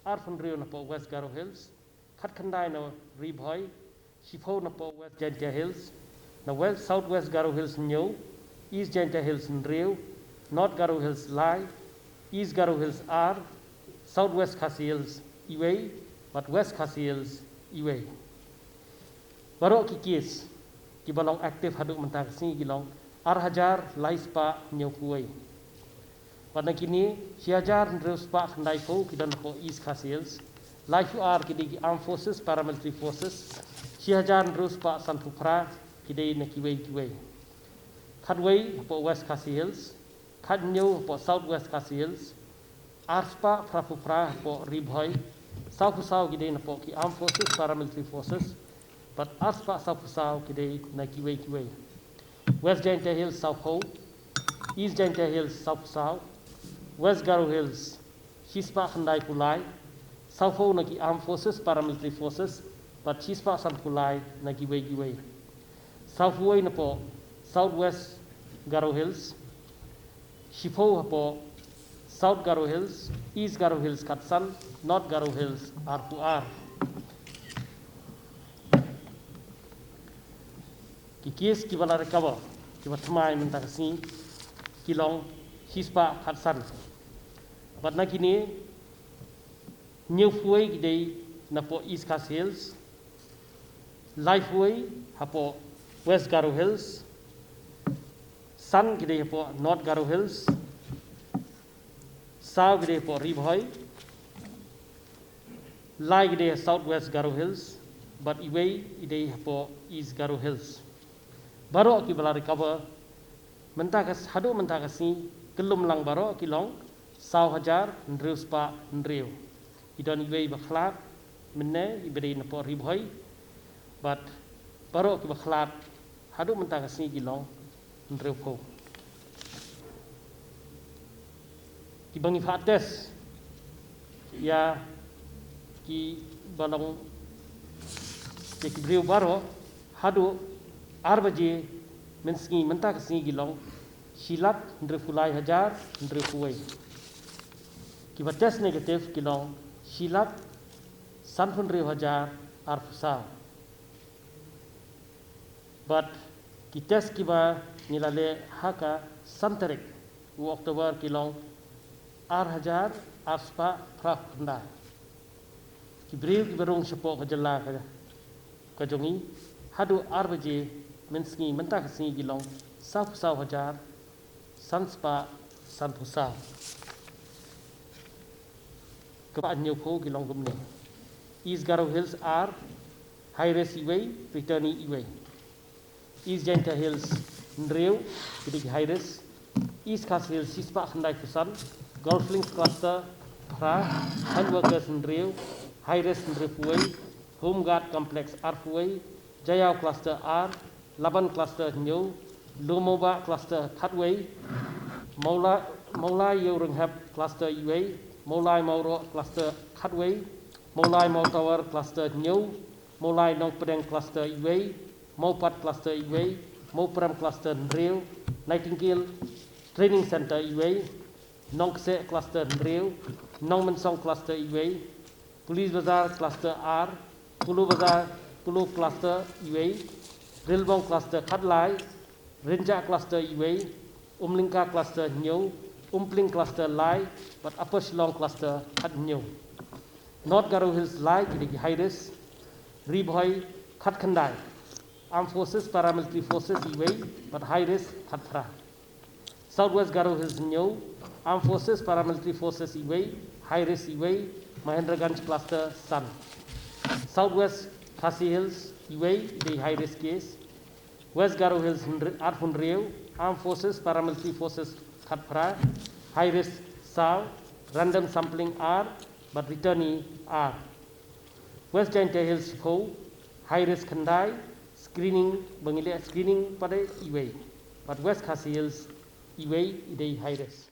Arfundrio na po West Garo Hills, Katkandai na Ribhoi, Shipho na po West Gentia Hills, na West Southwest Garo Hills Nyo, East Gentia Hills Nrio, North Garo Hills Lai, East Garo Hills R, Southwest Khasi Hills Iway, but West Khasi Hills Iway. Barok kikis, kibalong aktif haduk mentang sini gilong, Arhajar Laispa Nyokuay. Pada kini, Siajar Nruspa Kandaipo, kidan po East Khasi Hills, Laifu R kidi Armed Forces, Paramilitary Forces, Siajar Nruspa Sanpupra, kidi Nakiway Kiway. Kadway po West Khasi Hills, Kadnyo po Southwest Khasi Hills, Arspa Prapupra po Ribhoi, Saupusau kidi na po ki Armed Forces, Paramilitary Forces, but Arspa Saupusau kidi Nakiway Kiway. West Gentia Hills South Ho, East Gentia Hills South South, West Garo Hills Chispa Khandai Pulai, South Ho nagi Armed Forces, Paramilitary Forces, but Chispa San Pulai nagi Way. South Way na po Southwest Garo Hills, Shipho po South Garo Hills, East Garo Hills Katsan, North Garo Hills R2R. Kikis kibala recover, kibatamai mentakasi kilong Hispa Katsan. But na kini new way gidei na po East Khasi Hills, life way hapo West Garo Hills, Sun gidei po North Garo Hills, South gidei po Ribhoi, Lai gidei Southwest Garo Hills, but Iway gidei po East Garo Hills. Baru kibala recover mentakas hadu mentakasi kelum lang baro kilong Sau Hajar Nriuspa Nrio. Idon Iway baklat menne iberi na po Ribhoi, but baru kibaklat hadu mentakasi kilong Nrio po. Kibangi fates ya ki balong ki Nrio baro hadu arbaje menski mentakasi kilong Silat Nrifulai Hajar Nrifuway. Kiba test negatif kilong Silat Sanfunri Hajar Arfusau. But ki test kiba nilale haka Santarik u Oktober kilong Hajar Arspa Prafunda. Kibriu kibarung sepok kejela kajongi hadu arbaje menski mentakasi kilong Saufusau Hajar Sanspa Sanpusa. Kepada Nyopo Gilong Gumne. East Garo Hills are High Res Iway, Returning Iway. East Gentia Hills Nrio, Bidig High Res. East Khasi Hills Sispa Khandai Pusan, Golf Links Cluster Pra, Handworkers Nrio, High Res Nrifuway, Home Guard Complex Arfuway, Jayau Cluster R, Laban Cluster Nyo, Lumoba Cluster Cutway, Maulai Yorenghab Cluster Iway, Maulai Mauro Cluster Cutway, Maulai Tower Cluster Nyo, Maulai Nong Pedang Cluster Iway, Maupat Cluster Iway, Maupram Cluster Nrio, Nightingale Training Center Iway, Nong Kse Cluster Nrio, Nong Mensong Cluster Iway, Police Bazaar Cluster R, Pulu Bazaar Pulu Cluster Iway, Rilbong Cluster Katlai, Rinja Cluster Iway, Umlingka Cluster Nyo, Umpling Cluster Lai, but Upper Shillong Cluster Khat Nyo. North Garo Hills Lai, Kidigi Hairis, Ribhoi, Khat Khandai. Armed Forces, Paramilitary Forces Iway, but Hairis, Khat Phra. Southwest Garo Hills Nyo, Armed Forces, Paramilitary Forces Iway, Hairis Iway, Mahendraganj Cluster Sun. Southwest Khasi Hills Iway, the Hairis case. West Garo Hills Arfun Rio, Armed Forces, Paramilitary Forces Khat Phra, High Risk South, Random Sampling R, but Returning R. West Gentia Hills Ho, High Risk Khandai, Screening Bangile Screening pada Iway, but West Khasi Hills Iway Idei High Risk.